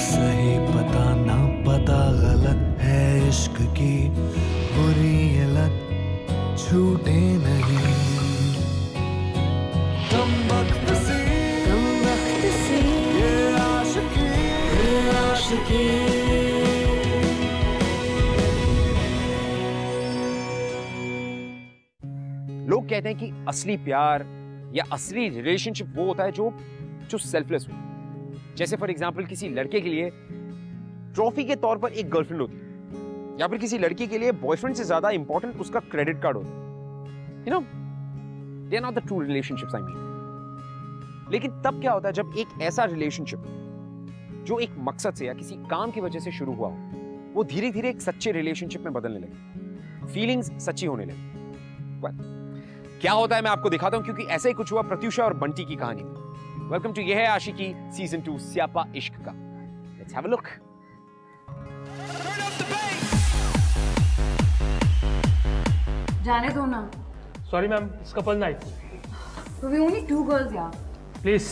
सही पता ना पता गलत है इश्क की बुरी ये लत छूटे नहीं। कम वक्त से ये आशिकी लोग कहते हैं कि असली प्यार या असली रिलेशनशिप वो होता है जो सेल्फलेस हो। जैसे फॉर एग्जांपल किसी लड़के के लिए ट्रॉफी के तौर पर एक गर्लफ्रेंड होती है, या फिर किसी लड़की के लिए बॉयफ्रेंड से ज्यादा इंपॉर्टेंट उसका क्रेडिट कार्ड होता है। You know, they are not the true relationships I mean. लेकिन तब क्या होता है जब एक ऐसा रिलेशनशिप जो एक मकसद से या किसी काम की वजह से शुरू हुआ हो, वो धीरे धीरे एक सच्चे रिलेशनशिप में बदलने लगे, फीलिंग्स सच्ची होने लगी। क्या होता है मैं आपको दिखाता हूं, क्योंकि ऐसा ही कुछ हुआ प्रत्युषा और बंटी की कहानी में। वेलकम टू ये है आशिकी सीजन 2 स्यापा इश्क का। Let's have a look. जाने दो ना। Sorry ma'am, it's couple night. So we only 2 girls यार। प्लीज।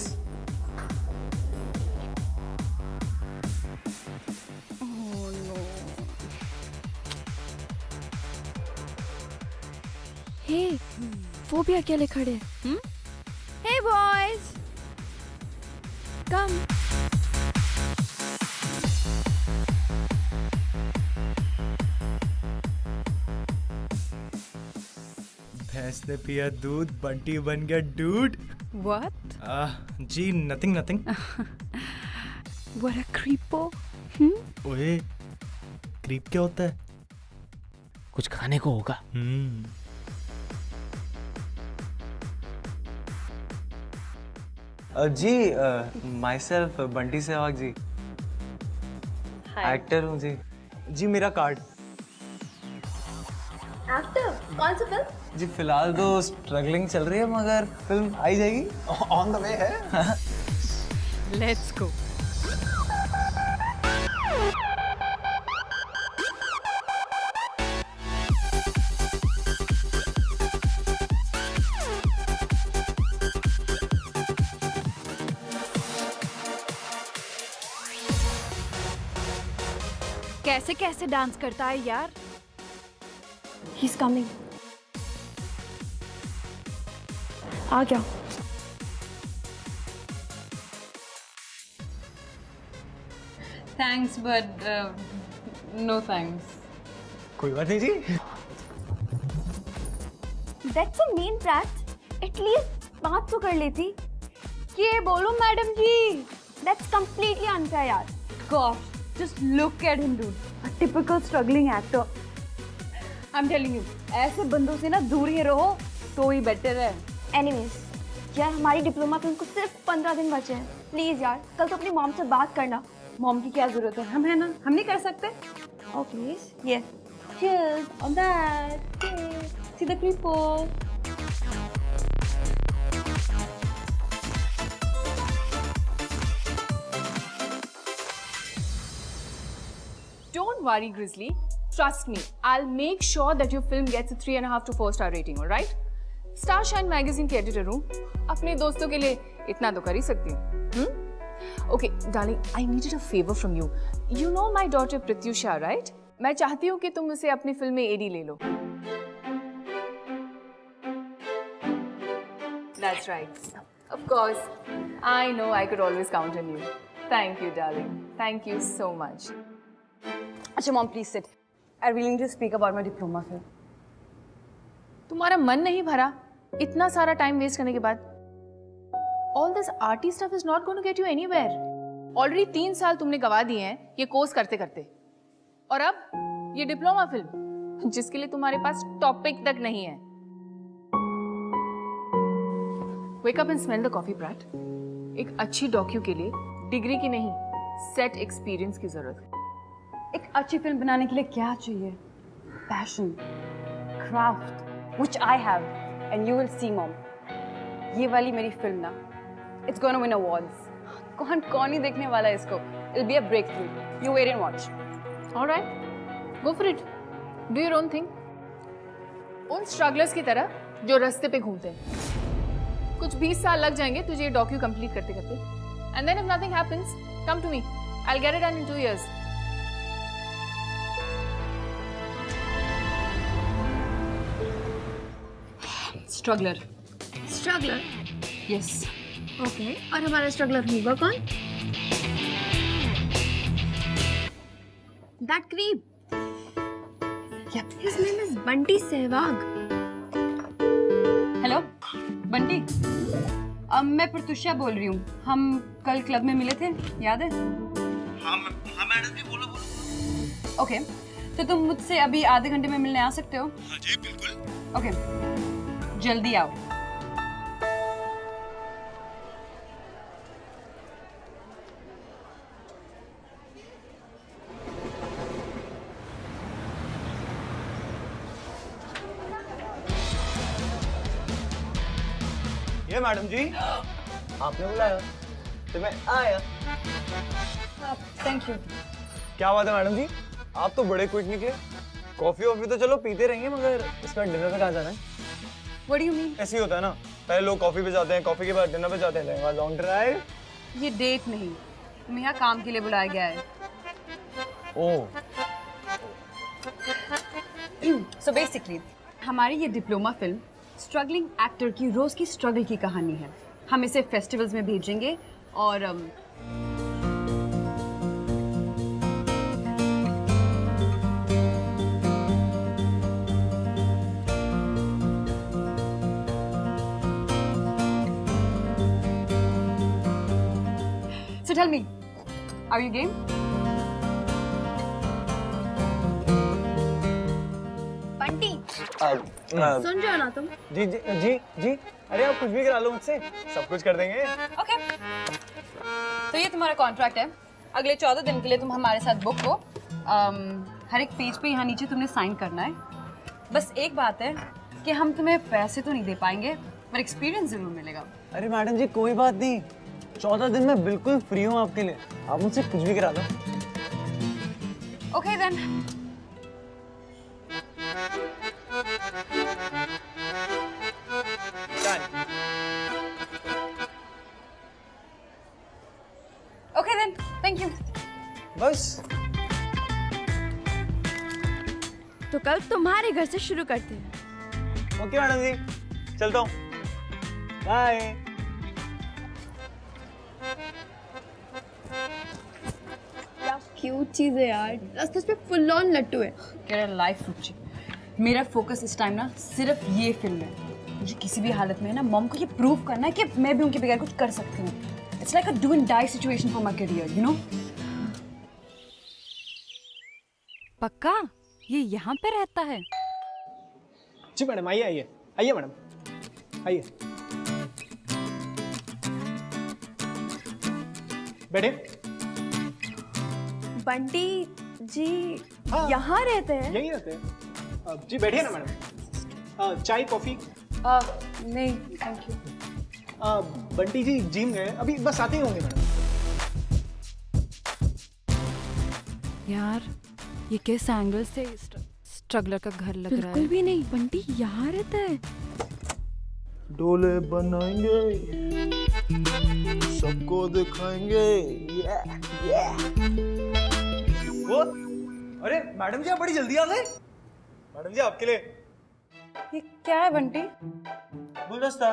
हे, वो भी अकेले खड़े। Hey boys, come. भैंस ने पिया दूध, बंटी बन गया डूड। What? जी nothing nothing. What a creepo. ओए, क्रीप क्या होता है? कुछ खाने को होगा। जी myself Bunty Sehwag ji, actor हूँ जी। जी मेरा कार्ड। एक्टर? कौन सा फिल्म? जी फिलहाल तो स्ट्रगलिंग चल रही है, मगर फिल्म आई जाएगी, ऑन द वे है। Let's go. कैसे कैसे डांस करता है यार। He's coming. आ गया। Thanks, but no thanks. कोई बात नहीं जी। That's a mean brat. At least बात तो कर लेती। ये बोलो madam ji. That's completely unfair यार। Gosh, just look at him, dude. A typical struggling actor. I'm telling you, ऐसे बंदों से ना दूर ही रहो तो ही बेटर है। Anyways, यार हमारी डिप्लोमा फिल्म को सिर्फ 15 दिन बचे हैं। प्लीज यार, कल तो अपनी मॉम से बात करना। मॉम की क्या जरूरत है, हम है ना, हम नहीं कर सकते। Oh please, yes. Cheers on that. Cheers. See the creepo. Don't worry, Grizzly. Trust me, I'll make sure that your film gets a 3.5 to 4 star rating, all right? Starshine magazine की एडिटर हूँ, अपने दोस्तों के लिए इतना तो कर ही सकती हूँ। Okay, darling, I needed a favor from you. You know my daughter Pratyusha, right? मैं चाहती हूँ कि तुम उसे अपनी फिल्म में एडी ले लो। That's right. Of course. I know I could always count on you. Thank you, darling. Thank you so much. अच्छा, mom, please sit. I really need to speak about my diploma film. तुम्हारा मन नहीं भरा इतना सारा time waste करने के बाद? All this arty stuff is not going to get you anywhere. Already 3 साल तुमने गवा दिए हैं ये कोर्स करते करते, और अब ये डिप्लोमा फिल्म जिसके लिए तुम्हारे पास टॉपिक तक नहीं है। Wake up and smell the coffee, Brat. एक अच्छी डॉक्यू के लिए डिग्री की नहीं, सेट एक्सपीरियंस की जरूरत है। एक अच्छी फिल्म बनाने के लिए क्या चाहिए? Passion, craft, which I have, and you will see, mom. ये वाली मेरी फिल्म ना, it's gonna win awards. कौन ही देखने वाला है इसको? It'll be a breakthrough. You wait and watch. All right, go for it. Do your own thing. उन स्ट्रगलर्स की तरह जो रास्ते पे घूमते हैं। कुछ 20 साल लग जाएंगे तुझे ये डॉक्यू कंप्लीट करते करते। And then if nothing happens, come to me. I'll get it done in 2 years. Struggler. Struggler Yes. Okay और हमारा स्ट्रगलर होगा कौन? That creep. Yep. His name is Bunty Sehwag. Hello Bunty, मैं प्रत्युषा बोल रही हूँ. हम कल क्लब में मिले थे, याद है? हाँ मैडम जी, बोलो बोलो. ओके, तो तुम मुझसे अभी आधे घंटे में मिलने आ सकते हो? हाँ जी बिल्कुल. ओके, जल्दी आओ. ये मैडम जी, आपने बुलाया तो मैं आया. Thank you. क्या बात है मैडम जी, आप तो बड़े क्विक निकले. कॉफी वॉफी तो चलो पीते रहेंगे, मगर इसका डिनर पे कहाँ जाना है? What do you mean? ऐसे ही होता है ना, पहले लोग कॉफी पे जाते हैं, कॉफी के बाद डिनर पे जाते हैं. Long drive. ये डेट नहीं, तुम्हें यहाँ काम के लिए बुलाया गया है. ओह, सो बेसिकली हमारी ये डिप्लोमा फिल्म स्ट्रगलिंग एक्टर की रोज की स्ट्रगल की कहानी है. हम इसे फेस्टिवल्स में भेजेंगे और So tell me, are you game? Bunty सुन जाओ ना तुम. जी जी जी जी. अरे आप कुछ भी करा लो मुझसे, सब कुछ कर देंगे. Okay. तो ये तुम्हारा कॉन्ट्रैक्ट है. अगले 14 दिन के लिए तुम हमारे साथ बुक हो. हर एक पेज पे यहाँ नीचे तुमने साइन करना है. बस एक बात है कि हम तुम्हें पैसे तो नहीं दे पाएंगे, पर एक्सपीरियंस जरूर मिलेगा. अरे मैडम जी कोई बात नहीं, 14 दिन में बिल्कुल फ्री हूँ आपके लिए. आप मुझसे कुछ भी करा दो. Okay then. Okay then. Thank you. बस. तो कल तुम्हारे घर से शुरू करते हैं. ओके मैडम जी, चलता हूँ. बाय. क्या क्यूट चीज है यार. सच में फुल ऑन लट्टू है. तेरा लाइफ रुचि. मेरा फोकस इस टाइम ना सिर्फ ये फिल्म है. मुझे किसी भी हालत में ना मॉम को ये प्रूव करना है कि मैं भी उनके बगैर कुछ कर सकती हूँ. It's like a do and die situation for my career, you know. पक्का ये यहाँ पे रहता है? जी मैडम, आइए आइए आइए मैडम, आइए बैठे. बंटी जी हाँ। यहाँ रहते हैं? यही रहते हैं. जी बैठिए ना मैडम. चाय कॉफी? नहीं thank you. Bunty ji gym गए, अभी बस आते ही होंगे मैडम. यार ये किस एंगल से स्ट्रगलर का घर लग रहा है? बिल्कुल भी नहीं. बंटी यहाँ रहता है. डोले बनाएंगे, सबको दिखाएंगे. वो अरे मैडम जी आप बड़ी जल्दी आ गए. मैडम जी आपके लिए ये क्या है बंटी? गुलदस्ता.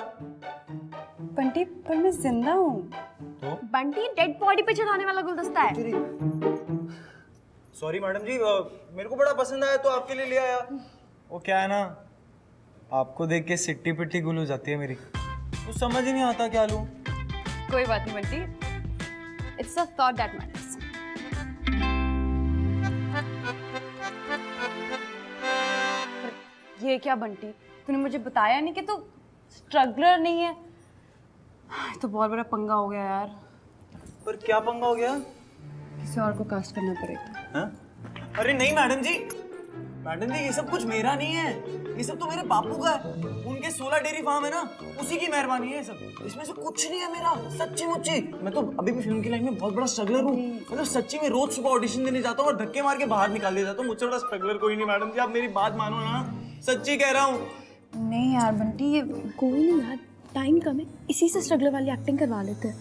बंटी पर मैं जिंदा हूँ. बंटी डेड बॉडी पे चढ़ाने वाला गुलदस्ता है. सॉरी मैडम जी, मेरे को बड़ा पसंद आया तो आपके लिए ले आया. वो क्या है ना, आपको देख के सिट्टी पिट्टी गुल हो जाती है मेरी. कुछ समझ ही नहीं आता क्या लूं. कोई बात नहीं Bunty. It's a thought that matters. ये क्या बंटी, तूने मुझे बताया नहीं कि तू स्ट्रगलर नहीं है. तो बहुत बड़ा पंगा हो गया यार. पर क्या पंगा हो गया? किसी और को कास्ट करना पड़ेगा. हाँ? अरे नहीं मैडम जी, मैडम जी ये सब कुछ मेरा नहीं है. ये सब तो मेरे बापू का है. उनके 16 डेयरी फार्म है ना, उसी की मेहरबानी है सब. इसमें से कुछ नहीं है मेरा, सच्ची मुच्ची. मैं तो अभी भी फिल्म की लाइन में बहुत बड़ा स्ट्रगलर हूँ. मतलब सच्ची में रोज सुबह ऑडिशन देने जाता हूँ और धक्के मार के बाहर निकाल दिया जाता हूँ. मुझसे बड़ा स्ट्रगलर कोई नहीं मैडम जी, आप मेरी बात मानो ना, सच्ची कह रहा हूँ. नहीं यार बंटी, ये कोई नहीं यार, टाइम कम है, इसी से स्ट्रगलर वाली एक्टिंग करवा लेते हैं.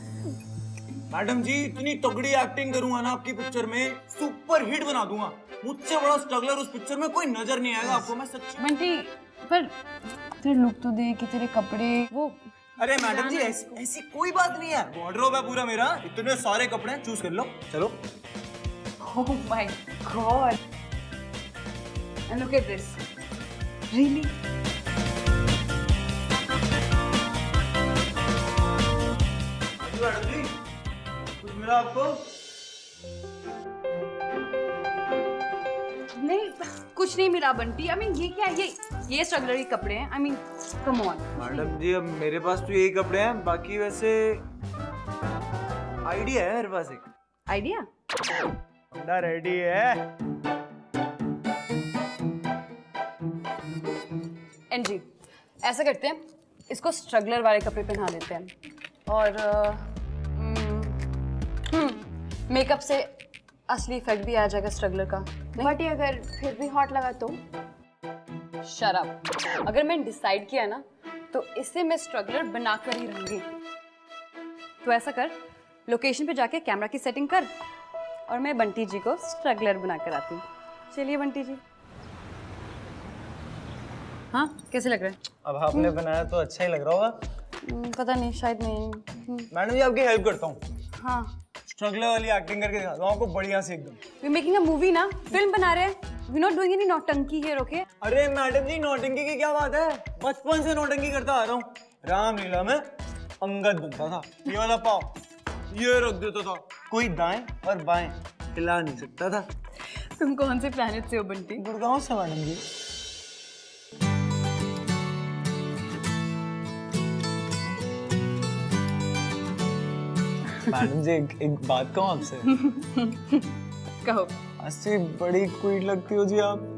मैडम जी इतनी तगड़ी एक्टिंग करूंगा ना आपकी पिक्चर में, सुपर हिट बना दूंगा। मुझसे बड़ा स्ट्रगलर उस पिक्चर में कोई नजर नहीं आएगा आपको, मैं सच्ची। बंटी पर तेरे लुक तो देख, तेरे कपड़े वो। अरे मैडम जी ऐसी कोई बात नहीं है, वार्डरोब है पूरा मेरा, इतने सारे कपड़े हैं, चूज कर लो। चलो। Oh my God! And look at this. Really? Madam ji कुछ मिला आपको? नहीं, कुछ नहीं मिला बंटी। I mean, ये क्या है? ये स्ट्रगलर के कपड़े हैं। I mean, come on. Madam ji अब मेरे पास तो यही कपड़े हैं, बाकी वैसे आइडिया है मेरे पास एक। आइडिया? बंदा रेडी है। एनजी, ऐसा करते हैं, इसको स्ट्रगलर वाले कपड़े पहना देते हैं और मेकअप से असली इफेक्ट भी आ जाएगा स्ट्रगलर का। बट ये अगर फिर भी हॉट लगा तो? शराब। अगर मैंने डिसाइड किया ना तो इसे मैं स्ट्रगलर बनाकर ही रहूंगी। तो ऐसा कर, लोकेशन पे जाके कैमरा की सेटिंग कर और मैं बंटी जी को स्ट्रगलर बनाकर आती हूँ। चलिए बंटी जी। हाँ, कैसे लग रहा है? अब आपने बनाया तो अच्छा ही लग रहा होगा। पता नहीं, शायद नहीं। मैडम जी आपकी हेल्प करता हूँ। हाँ, स्ट्रगलर वाली एक्टिंग करके दिखाता हूँ आपको बढ़िया से एकदम। वी मेकिंग अ मूवी ना, फिल्म बना रहे हैं। वी नॉट डूइंग एनी नौटंकी हियर, ओके? अरे मैडम जी नौटंकी की क्या बात है, बचपन से नौटंकी करता आ रहा हूँ। रामलीला में अंगद बनता था, ये वाला पाव ये रख देता था, कोई दाएं और बाएं हिला नहीं सकता था। तुम कौन से प्लेनेट से हो बंटी? गुड़गांव से मैडम जी। मैडम जी एक बात कहूँ आपसे? कहो। ऐसी बड़ी क्वीट लगती हो जी आप।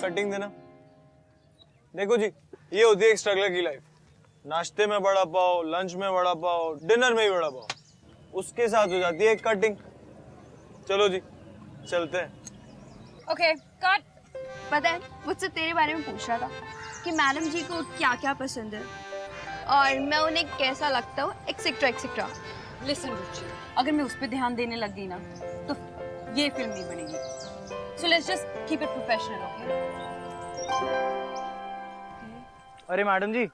कटिंग देना। देखो जी, ये होती है एक स्ट्रगलर की लाइफ। नाश्ते में वड़ा पाव, लंच में वड़ा पाव, डिनर में ही वड़ा पाव, उसके साथ हो जाती है एक कटिंग। चलो जी चलते हैं। Okay cut. पता है मुझसे तेरे बारे में पूछ रहा था कि मैडम जी को क्या क्या पसंद है और मैं उन्हें कैसा लगता हूँ, एक्सेट्रा एक्सेट्रा। लिसन रुचि, अगर मैं उस पर ध्यान देने लग गई ना तो ये फिल्म नहीं बनेगी। So let's just keep it professional, okay? अरे मैडम जी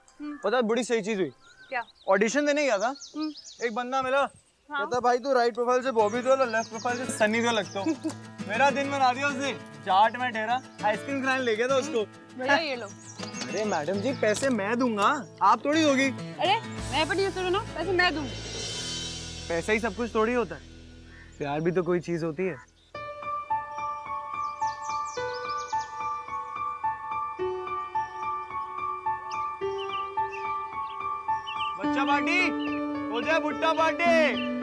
पता है बड़ी सही चीज हुई। क्या? ऑडिशन देने गया था, एक बंदा मिला, कहता भाई तू राइट प्रोफाइल से बॉबी देओल और लेफ्ट प्रोफाइल से सनी देओल लगता हो। मेरा दिन बना दिया उसने, चाट में ठहरा, आइसक्रीम खाने ले गया था उसको। भैया ये लो। अरे मैडम जी पैसे मैं दूंगा, आप थोड़ी दोगी। अरे मैं प्रोड्यूसर हूँ ना, पैसे मैं दूंगी। पैसा ही सब कुछ थोड़ी होता है, प्यार भी तो कोई चीज होती है। बच्चा पार्टी हो जाए, भुट्टा party.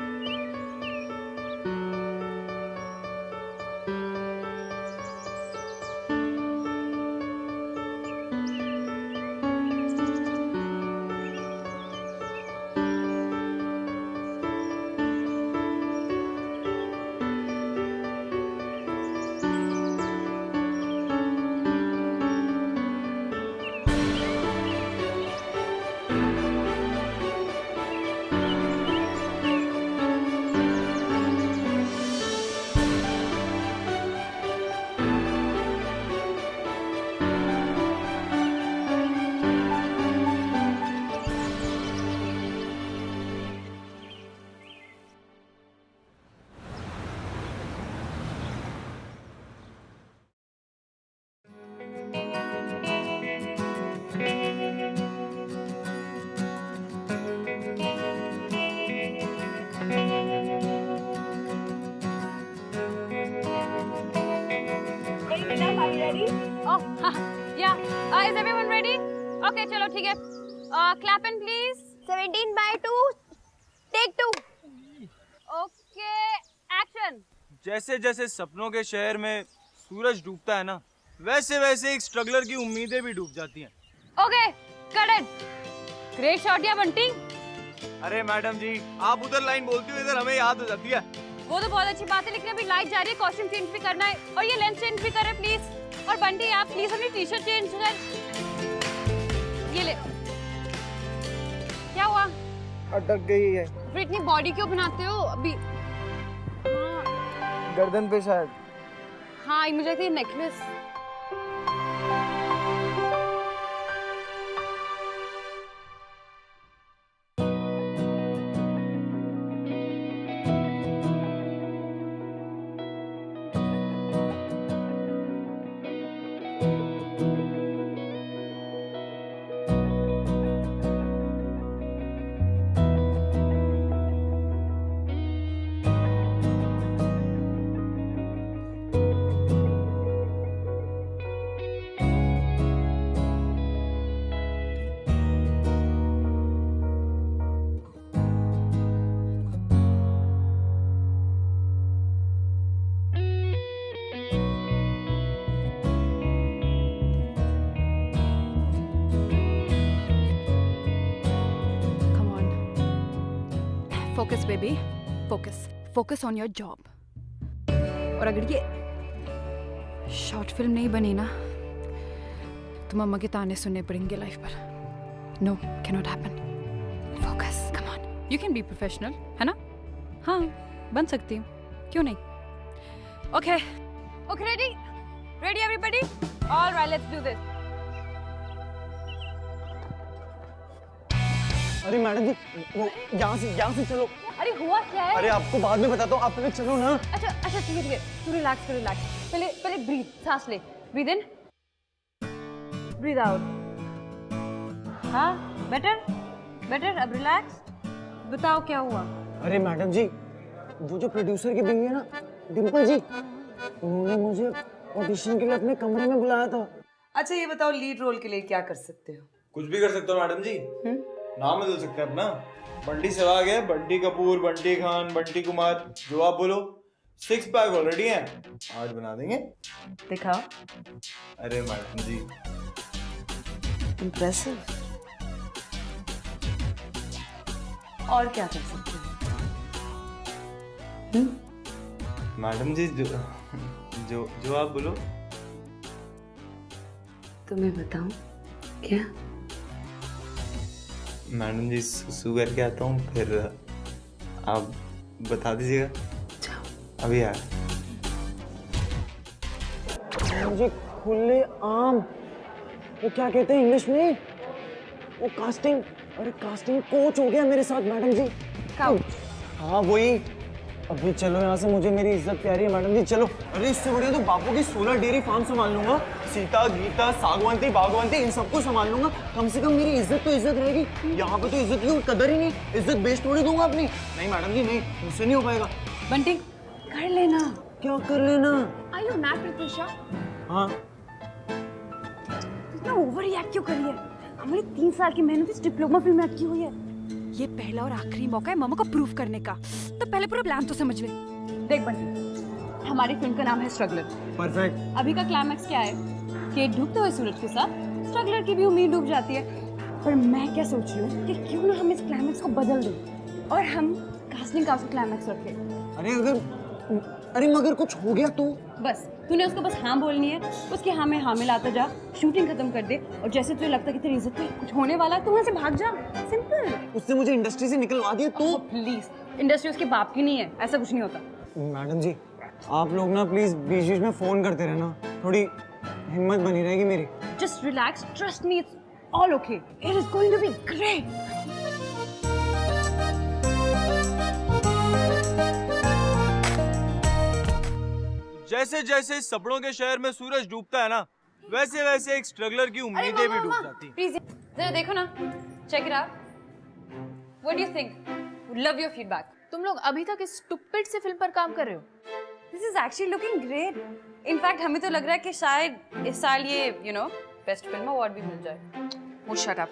Is everyone ready? Okay, चलो ठीक है. Clap in please. 17/2 take 2. Okay, action. जैसे जैसे सपनों के शहर में सूरज डूबता है ना, वैसे वैसे एक स्ट्रगलर की उम्मीदें भी डूब जाती हैं. Okay, cut it. Great shot या बंटी. अरे मैडम जी, आप उधर लाइन बोलती हो, इधर हमें याद हो जाती है. वो तो बहुत अच्छी बात है, लेकिन अभी लाइट जा रही है, कॉस्ट्यूम चेंज भी करना है और ये लेंस चेंज भी करें प्लीज. और बंटी आप प्लीज अपनी टी शर्ट चेंज कर. ये ले. क्या हुआ? अटक गई है. फिर इतनी बॉडी क्यों बनाते हो अभी? गर्दन पे शायद. हाँ, मुझे लगती है necklace. Focus baby, focus. Focus on your job. और अगर ये शॉर्ट फिल्म नहीं बनी ना तो मम्मा के ताने सुनने पड़ेंगे लाइफ पर. No, can not happen. Focus, come on. You can be professional, है ना? हाँ, बन सकती हूँ, क्यों नहीं? Okay. Okay, ready everybody? All right, let's do this. अरे मैडम जी, वो यहाँ से चलो. अरे हुआ क्या है? अरे आपको बाद में बताता हूँ, आप पहले चलो ना. अच्छा ठीक है. तू रिलैक्स. पहले ब्रीथ, सांस ले. ब्रीथ इन, ब्रीथ आउट. हाँ, बेटर. अब रिलैक्स. बताओ क्या हुआ? अरे मैडम जी, वो जो प्रोड्यूसर की बीवी है ना, डिम्पल जी, उन्होंने मुझे ऑडिशन के लिए अपने कमरे में बुलाया था. अच्छा ये बताओ, लीड रोल के लिए क्या कर सकते हो? कुछ भी कर सकते हो मैडम जी. नाम बदल सकते हैं अपना. बंटी सहवाग है, बंटी कपूर, बंटी खान, बंटी कुमार, जो आप बोलो. 6 पैक ऑलरेडी है, 8 बना देंगे. दिखाओ. अरे मैडम जी, इम्प्रेसिव. और क्या कर सकते हो? मैडम जी, जो आप बोलो. तुम्हें बताऊं क्या? मैडम जी, सुसु करके आता हूँ, फिर आप बता दीजिएगा. अभी यार मुझे खुले आम, वो क्या कहते हैं इंग्लिश में, वो कास्टिंग. अरे कास्टिंग कोच हो गया मेरे साथ मैडम जी. हाँ वही. अभी चलो यहाँ से, मुझे मेरी इज्जत प्यारी है मैडम जी, चलो. अरे इससे बढ़िया तो बापू की 16 डेयरी फार्म संभाल लूंगा. सीता, गीता, सागवानती, बागवानती, इन सबको संभाल लूंगा. कम से कम मेरी इज्जत तो इज्जत रहेगी. यहाँ पे तो इज्जत की कदर ही नहीं. इज्जत बेच थोड़ी दूंगा अपनी. नहीं मैडम जी, नहीं, मुझसे नहीं हो पाएगा. बंटी, कर लेना. क्या कर लेना? Are you mad, Pratyusha? हाँ. इतना ओवर रिएक्ट क्यों करी है? हमारी 3 साल की मेहनत इस डिप्लोमा फिल्म में अटकी हुई है. ये पहला और आखिरी मौका है मम्मा को प्रूफ करने का, तो पहले पूरा प्लान तो समझ ले. देख बंटी, हमारी फिल्म का नाम है स्ट्रगलर. परफेक्ट. अभी का क्लाइमैक्स क्या है कि डूबते हुए सूरज के साथ स्ट्रगलर की भी उम्मीद डूब जाती है. पर मैं क्या सोच रही हूँ कि क्यों ना हम इस क्लाइमैक्स को बदल दें और हम कास्टिंग का क्लाइमैक्स रखें. अरे मगर कुछ हो गया तो? बस तूने उसको बस हाँ बोलनी है, उसके हाँ में हाँ मिलाता जा, शूटिंग खत्म कर दे, और जैसे तुझे लगता है कि तेरी इज्जत पे कुछ होने वाला है तो वहाँ से भाग जा. सिंपल. उसने मुझे इंडस्ट्री से निकलवा दिया तो? प्लीज, इंडस्ट्री उसके बाप की नहीं है, ऐसा कुछ नहीं होता. मैडम जी, आप लोग ना प्लीज बीच बीच में फोन करते रहना, थोड़ी हिम्मत बनी रहेगी मेरी. Just relax, trust me, it's all okay. It is going to be great. जैसे जैसे सपनों के शहर में सूरज डूबता है ना, वैसे वैसे एक स्ट्रगलर की उम्मीदें भी डूब जाती हैं. प्लीज जरा देखो ना, check it out. What do you think? Would love your feedback. तुम लोग अभी तक इस स्टूपिड से फिल्म पर काम कर रहे हो? This is actually looking great. In fact हमें तो लग रहा है कि शायद इस साल ये बेस्ट फिल्म अवार्ड भी मिल जाए। Oh, shut up.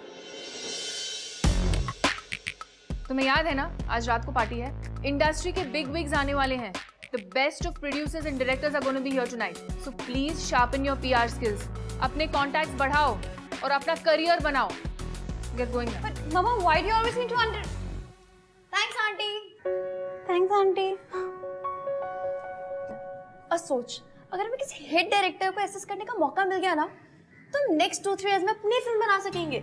तुम्हें याद है ना आज रात को पार्टी है, इंडस्ट्री के बिग विग्स आने वाले हैं। The best of producers and directors are going to be here tonight. So please sharpen your PR skills. अपने contacts बढ़ाओ और अपना career बनाओ। Get going now. But Mama, why do you always need to under? Thanks, Auntie. Thanks, Auntie. सोच, अगर हमें किसी hit director को असिस्ट करने का मौका मिल गया ना, तो हम नेक्स्ट 2-3 इयर्स में अपनी फिल्म बना सकेंगे।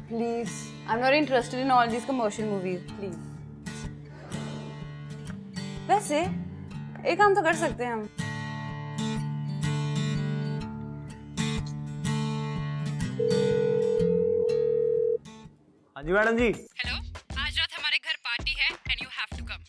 Please, I'm not interested in all these commercial movies. Please. वैसे एक काम तो कर सकते हैं हम। हाँ जी मैडम जी। हेलो, आज रात हमारे घर पार्टी है and you have to come.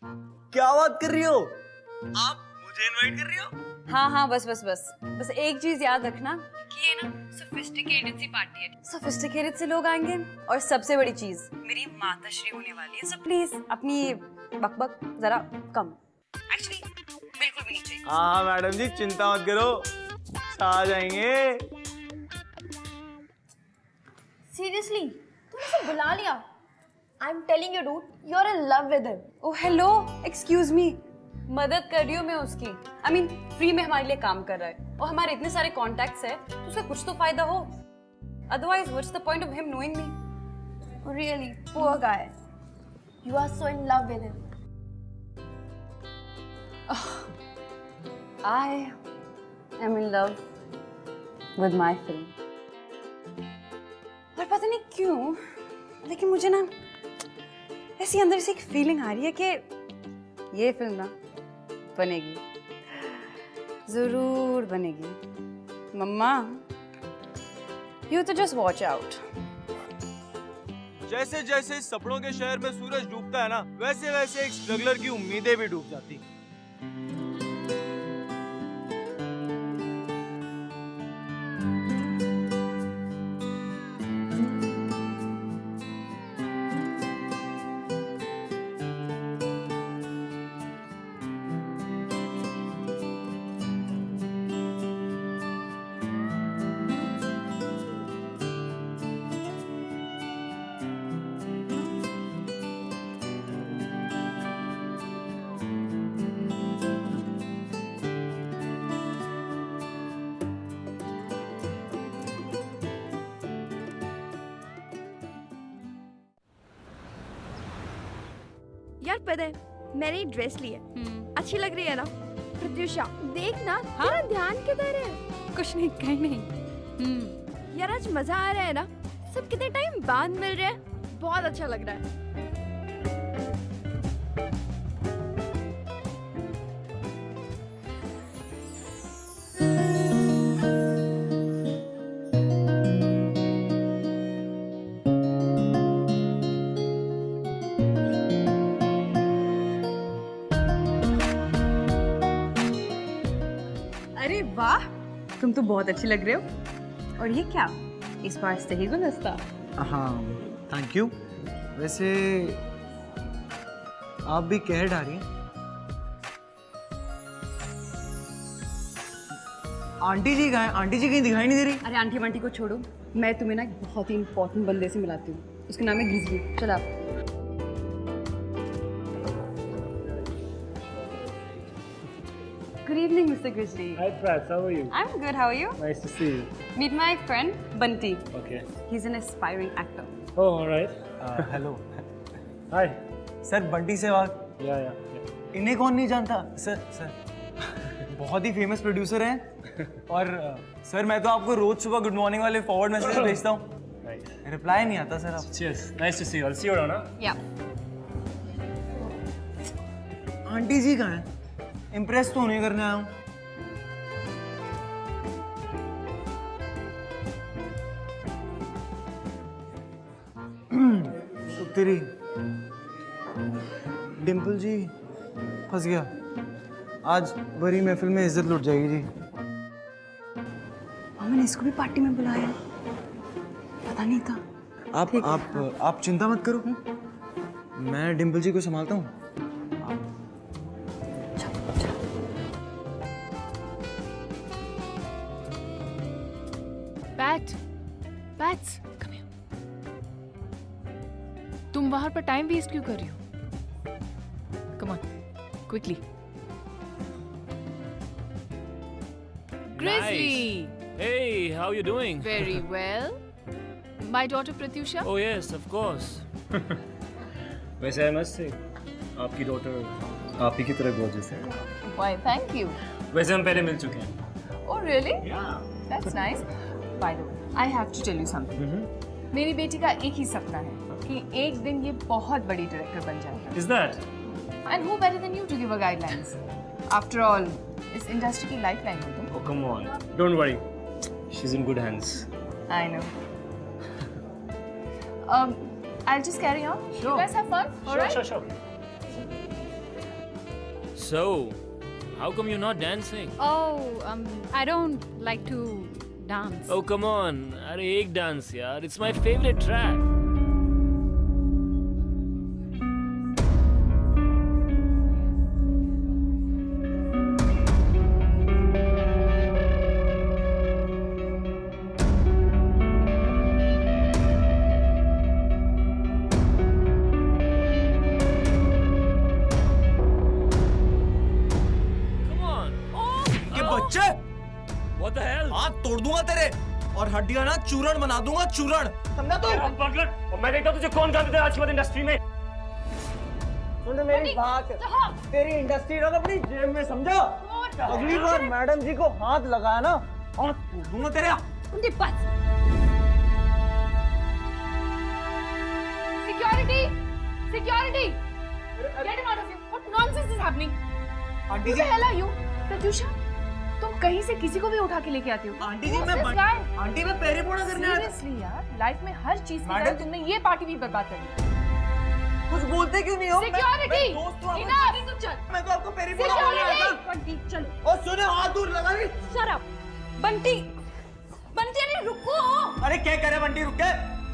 क्या बात कर रही हो आप? मुझे इनवाइट कर रही हो? हाँ बस एक चीज याद रखना कि ये ना सोफिस्टिकेटेड सी पार्टी है। सोफिस्टिकेटेड से लोग आएंगे और सबसे बड़ी चीज मेरी माताश्री होने वाली है, सो प्लीज अपनी बकबक जरा कम। एक्चुअली बिल्कुल भी नहीं चाहिए। हाँ मैडम जी चिंता मत करो, आ जाएंगे। सीरियसली, तूने उसे बुला लिया? I am telling you dude, you are in love with him. Oh hello, excuse me, मदद कर रही हूँ मैं उसकी। आई मीन फ्री में हमारे लिए काम कर रहा है और हमारे इतने सारे कॉन्टैक्ट्स है तो उसका कुछ तो फायदा हो। Otherwise what's the point of him knowing me? Really poor guy, you are so in love with him. I am in love with my film. और पता नहीं क्यों, लेकिन मुझे ना ऐसी अंदर से एक फीलिंग आ रही है कि ये फिल्म ना बनेगी, जरूर बनेगी। मम्मा, you तो just watch out. जैसे जैसे सपनों के शहर में सूरज डूबता है ना, वैसे वैसे एक स्ट्रगलर की उम्मीदें भी डूब जाती। यार पता है, मैंने ये ड्रेस ली है, अच्छी लग रही है ना? प्रत्युषा देख ना, तेरा ध्यान किधर है? कुछ नहीं, कहीं नहीं। यार आज मजा आ रहा है ना? सब कितने टाइम बाद मिल रहे हैं, बहुत अच्छा लग रहा है। अरे वाह, तुम तो बहुत अच्छी लग रहे हो। और ये क्या, इस बार सही गुलदस्ता? हाँ थैंक यू। वैसे आप भी कह डाली हैं। आंटी जी कहाँ हैं? आंटी जी कहीं दिखाई नहीं दे रही। अरे आंटी वांटी को छोड़ो, मैं तुम्हें ना एक बहुत ही इंपॉर्टेंट बंदे से मिलाती हूँ, उसका नाम है ग्रिजली। चलो आप। Good evening, Mr. Grizzly. Hi, Prats. How are you? I'm good. How are you? Nice to see you. Meet my friend Bunty. Okay. He's an aspiring actor. Oh, all right. Hello Hi. Sir, Bunty से बात। Yeah. इन्हें कौन नहीं जानता? Sir बहुत ही famous producer हैं और sir मैं तो आपको रोज सुबह गुड मॉर्निंग वाले फॉरवर्ड मैसेज भेजता हूँ, Nice. रिप्लाई नहीं आता सर आप। Cheers. Nice to see you. I'll see you around, huh? Yeah. Aunty ji कहाँ हैं? इम्प्रेस तो नहीं करने आया हूँ। तो तेरी डिम्पल जी फंस गया। आज बड़ी महफिल में इज्जत लुट जाएगी जी। मैंने इसको भी पार्टी में बुलाया, पता नहीं था। आप चिंता मत करो, मैं डिम्पल जी को संभालता हूँ। Pat, Pats, come here. तुम बाहर पर टाइम वेस्ट क्यों कर रही हो? Come on, quickly. Grizzly. Hey, how you doing? Very well. My daughter Pratyusha. Oh yes, of course. वैसे I must say, आपकी डॉटर आप ही की तरह gorgeous है. Why? Thank you. वैसे हम पहले मिल चुके हैं. Oh really? Yeah. That's nice. By the way, I have to tell you something. मेरी बेटी का एक ही सपना है कि एक दिन ये बहुत बड़ी डायरेक्टर बन जाएगा. Is that? And who better than you to give her guidelines? After all, इस इंडस्ट्री की लाइफलाइन हो तुम. Oh come on. Don't worry. She's in good hands. I know. I'll just carry on. Sure. You guys have fun. All right? Sure. So, how come you're not dancing? Oh, I don't like to dance. Oh come on, अरे एक dance यार. It's my favorite track. बच्चे What the hell? हाथ तोड़ दूंगा तेरे और हड्डियां ना चूरण बना दूंगा चूरण समझा तू? और मैं देखता हूँ तुझे कौन जानते थे आज के बाद इंडस्ट्री में. सुन मेरी बात तेरी इंडस्ट्री रख अपनी जेब में समझा. अगली बार मैडम जी को हाथ लगाया ना हाथ तोड़ दूंगा तेरे. Security! Security! Get him out of here! What nonsense is happening? Aunty Who ji the hell are you? Pratyusha, तुम कहीं से किसी को भी उठा के लेके आती हो. आंटी जी मैं आंटी मैं पैरे पोड़ा करने आया था. Seriously यार, लाइफ में हर चीज की तरह तुमने ये पार्टी भी बर्बाद कर दी. कुछ बोलते क्यों नहीं हो? Security! मैं दोस्त हूँ Enough! तू चल. मैं तो आपको पैरे पोड़ा करने आया था. बंटी चल. और सुने हाथ दूर लगा रही. Shut up. बंटी अरे रुको. अरे क्या करे बंटी रुक के.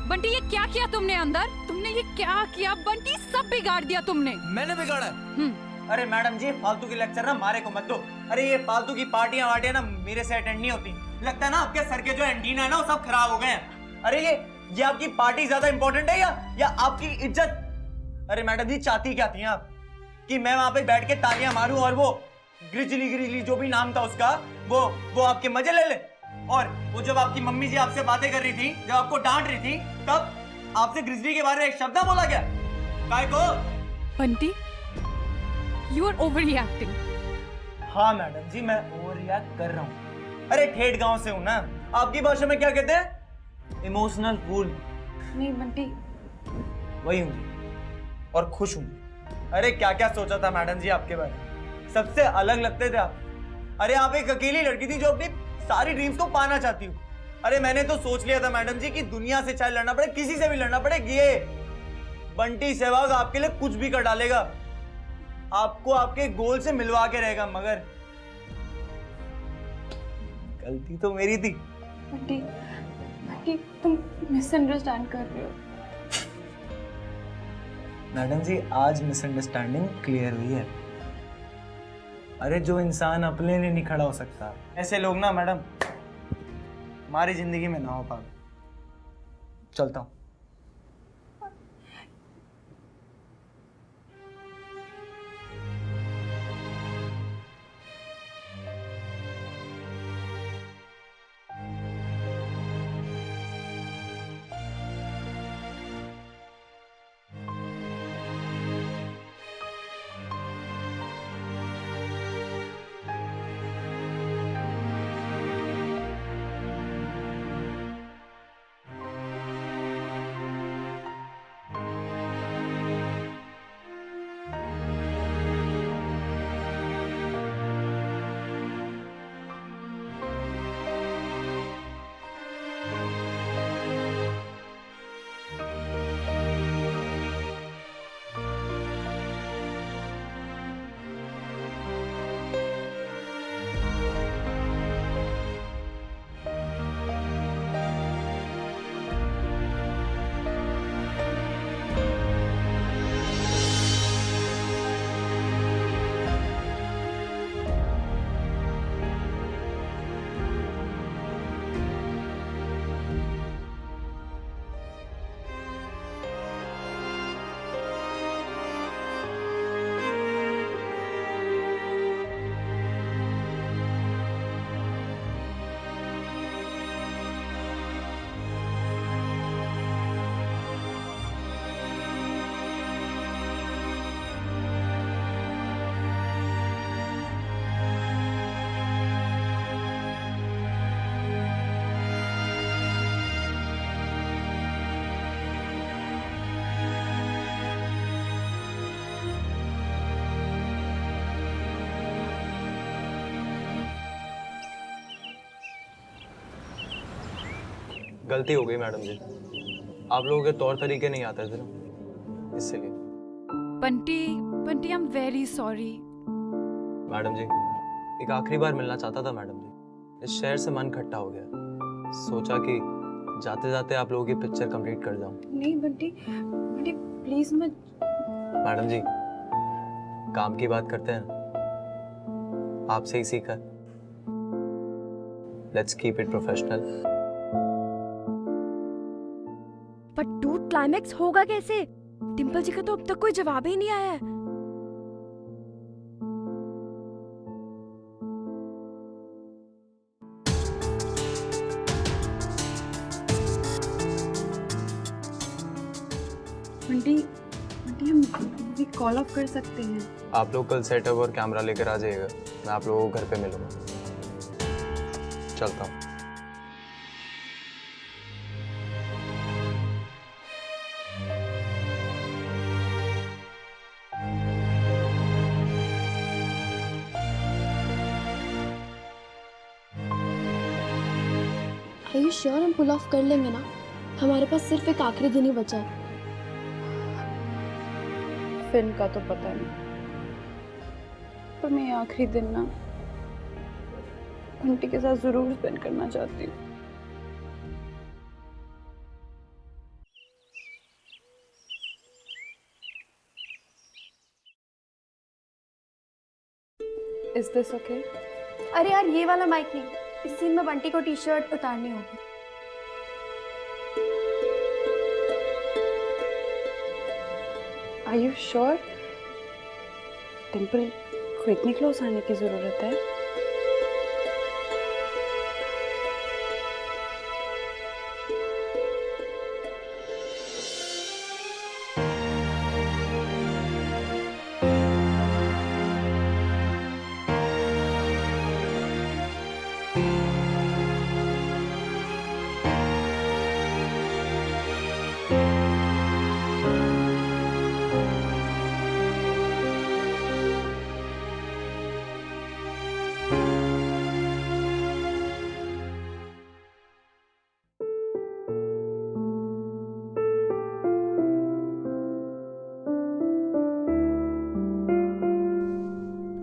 बंटी ये क्या किया तुमने अंदर? तुमने ये क्या किया बंटी? सब बिगाड़ दिया तुमने. मैंने बिगाड़ा. अरे मैडम जी फालतू के लेक्चर ना मारे को मत दो. अरे ये फालतू की पार्टियां वार्टियां ना मेरे से अटेंड नहीं होती. लगता है ना आपके सर के जो एंटीना है ना वो सब खराब हो गए हैं. अरे ये आपकी पार्टी ज्यादा इंपॉर्टेंट है या आपकी इज्जत? अरे मैडम जी चाहती क्या थी आप कि मैं वहां पे बैठ के तालियां मारूं और वो ग्रिजली जो भी नाम था उसका वो आपके मजे ले ले. और वो जब आपकी मम्मी जी आपसे बातें कर रही थी, जब आपको डांट रही थी, तब आपसे ग्रिजली के बारे में एक शब्द बोला क्या? काय को? Bunty You are overreacting. हाँ मैडम जी मैं ओवर रिएक्ट कर रहा हूँ. अरे ठेठ गांव से हूँ ना. आपकी भाषा में क्या कहते हैं? Emotional fool. नहीं बंटी. वही हूँ और खुश हूँ. अरे क्या क्या सोचा था मैडम जी आपके बारे में. सबसे अलग लगते थे आप. अरे आप एक अकेली लड़की थी जो अपनी सारी ड्रीम्स को पाना चाहती हूँ. अरे मैंने तो सोच लिया था मैडम जी कि दुनिया से चाहे लड़ना पड़े, किसी से भी लड़ना पड़े, ये बंटी सहवाग आपके लिए कुछ भी कर डालेगा. आपको आपके गोल से मिलवा के रहेगा. मगर गलती तो मेरी थी. बंटी तुम मिसअंडरस्टैंड कर रहे हो. मैडम जी आज मिसअंडरस्टैंडिंग क्लियर हुई है. अरे जो इंसान अपने लिए नहीं खड़ा हो सकता, ऐसे लोग ना मैडम हमारी जिंदगी में ना हो पाए. चलता हूँ. गलती हो गई मैडम जी, आप लोगों के तौर तरीके नहीं आते थे ना, इसलिए। Bunty Bunty, I am very sorry. Madam ji, एक आखिरी बार मिलना चाहता था मैडम जी। इस शहर से मन खट्टा हो गया, सोचा कि जाते जाते आप लोगों की पिक्चर कंप्लीट कर जाऊं। नहीं बंटी, बंटी प्लीज मत। मैडम जी, काम की बात करते हैं, आपसे ही सीखा। Let's keep it professional. पर डूड, क्लाइमैक्स होगा कैसे? डिम्पल जी का तो अब तक कोई जवाब ही नहीं आया है। बंटी बंटी, हम भी कॉल ऑफ कर सकते हैं। आप लोग कल सेटअप और कैमरा लेकर आ जाइएगा, मैं आप लोगों को घर पे मिलूंगा। चलता हूँ। Are you sure हम पुल ऑफ कर लेंगे ना? हमारे पास सिर्फ एक आखिरी दिन ही बचा है। फिल्म का तो पता नहीं, पर मैं आखिरी दिन ना बंटी के साथ जरूर स्पेंड करना चाहती हूँ। Is this okay? अरे यार, ये वाला माइक नहीं, इस सीन में बंटी को टी शर्ट उतारनी होगी। Are you sure? डिम्पल को इतनी क्लोज आने की जरूरत है?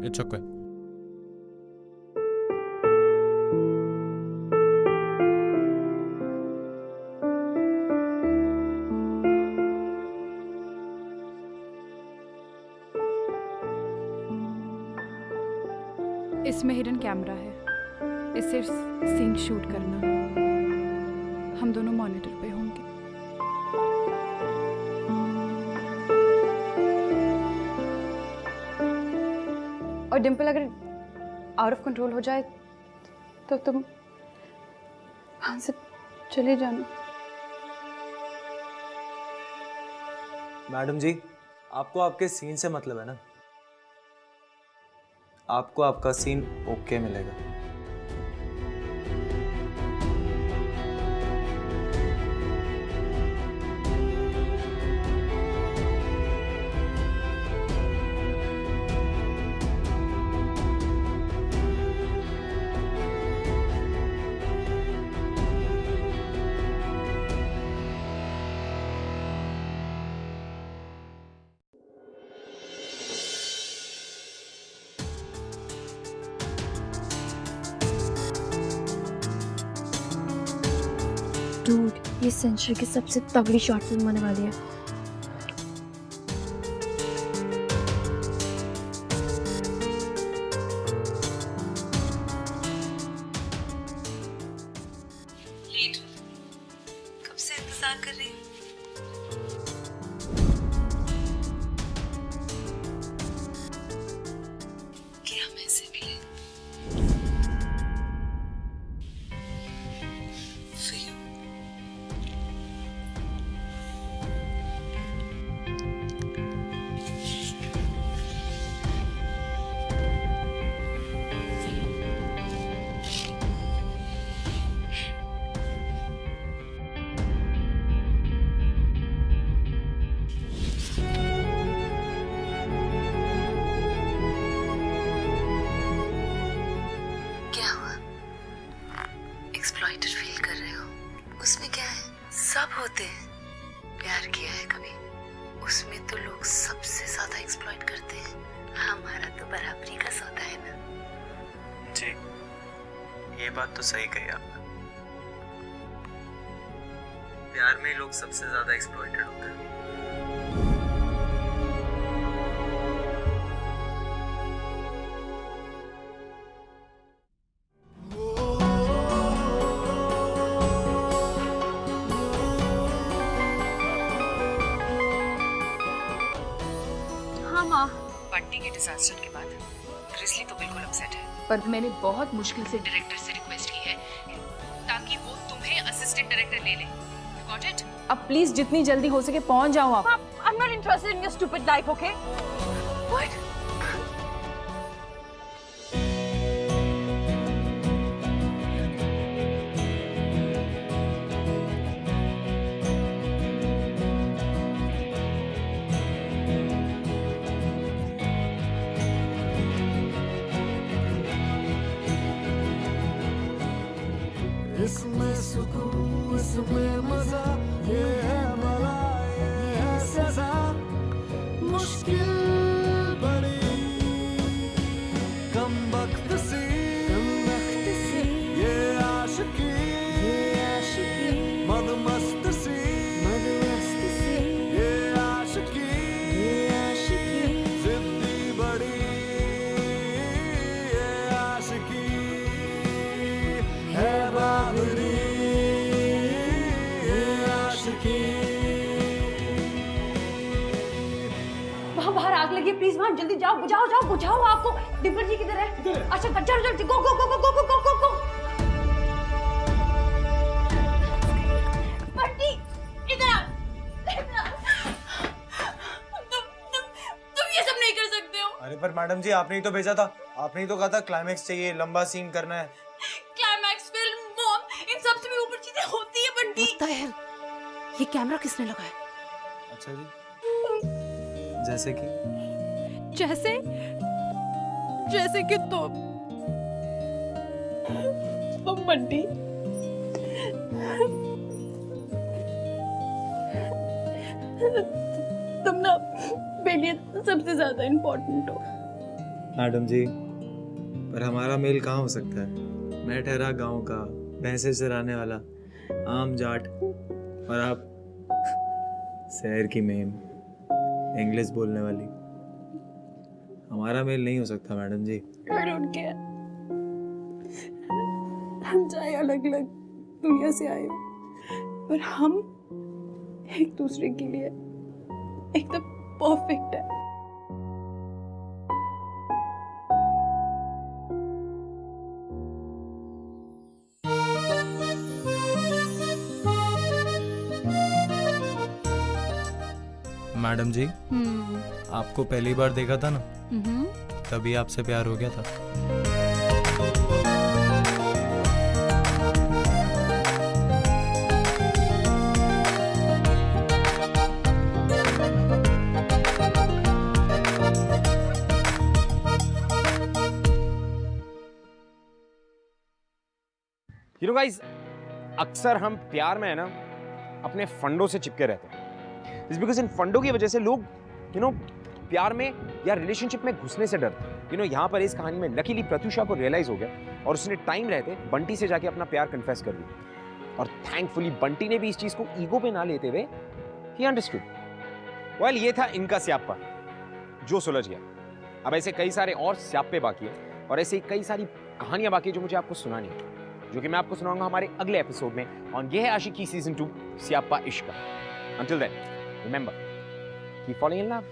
It's okay. इसमें हिडन कैमरा है, इससे सीन शूट करना। हम दोनों मॉनिटर पे होंगे। और डिम्पल, अगर आउट ऑफ कंट्रोल हो जाए तो तुम वहां से चले जाना। मैडम जी, आपको आपके सीन से मतलब है ना? आपको आपका सीन ओके मिलेगा। डूड, ये सेंचुरी की सबसे तगड़ी शॉर्ट फिल्म होने वाली है। कब से इंतजार कर रही हूँ। कि हम ऐसे मिले। For you. ये बात तो सही कही आपने। प्यार में लोग सबसे ज्यादा एक्सप्लॉइटेड होते हैं। हाँ माँ, बंटी के डिजास्टर के बाद ग्रिजली तो बिल्कुल अपसेट है, पर मैंने बहुत मुश्किल से डायरेक्टर से रिक्वेस्ट की है ताकि वो तुम्हें असिस्टेंट डायरेक्टर ले ले। You got it? अब प्लीज जितनी जल्दी हो सके पहुंच जाओ आप। I'm not interested in your stupid life, okay? What? इसमें सुकून, इसमें मजा, ये है भला, ये है सजा, मुश्किल बड़ी कम वक्त सी, ये आशिकी, मदमस्त सी, ये आशिकी, जिद्दी बड़ी, ये आशिकी है बाबरी, ये आशिकी। वहाँ बाहर आग लगी है, प्लीज वहाँ जल्दी जाओ, बुझाओ जाओ बुझाओ। आपको डिम्पल जी किधर है? अच्छा चलो जल्दी, गो गो गो गो गो गो गो गो। बंटी इधर आ, इधर आ। तुम ये सब नहीं कर सकते हो। अरे पर मैडम जी आपने ही तो भेजा था, आपने ही तो कहा था क्लाइमेक्स चाहिए, लंबा सीन करना है। क्लाइमैक्स फिल्म मॉम, इन सब से भी ऊपर चीजें होती है बंटी। ये कैमरा किसने लगाया? अच्छा जी, जैसे कि जैसे कि तुम बंटी तुम ना मेरे लिए सबसे ज्यादा इम्पोर्टेंट हो। मैडम जी, पर हमारा मेल कहाँ हो सकता है? मैं ठहरा गांव का, भैंसे चराने वाला, आम जाट, और आप शहर की मेम, इंग्लिश बोलने वाली। हमारा मेल नहीं हो सकता madam ji. I don't care। हम चाहे अलग अलग दुनिया से आए हो, पर हम एक दूसरे के लिए एकदम परफेक्ट है। मैडम जी, आपको पहली बार देखा था ना, तभी आपसे प्यार हो गया था। You know guys, अक्सर हम प्यार में है ना अपने फंडों से चिपके रहते हैं। It's because इन फंडों की वजह से लोग प्यार में या रिलेशनशिप में घुसने से डरते हैं। यहाँ पर इस कहानी में लकीली प्रत्युषा को रियलाइज हो गया और उसने टाइम रहते बंटी से जाके अपना प्यार कन्फेस कर दिया। और थैंकफुली बंटी ने भी इस चीज को ईगो पे ना लेते हुए ही अंडरस्टूड। वेल, ये था इनका स्याप्पा जो सुलझ गया। अब ऐसे कई सारे और स्याप्पे बाकी है और ऐसे कई सारी कहानियां बाकी है जो मुझे आपको सुनानी है, जो कि मैं आपको सुनाऊंगा हमारे अगले एपिसोड में। और ये है आशिकी सीजन 2 स्याप्पा इश्क का। Until then, remember, keep falling in love.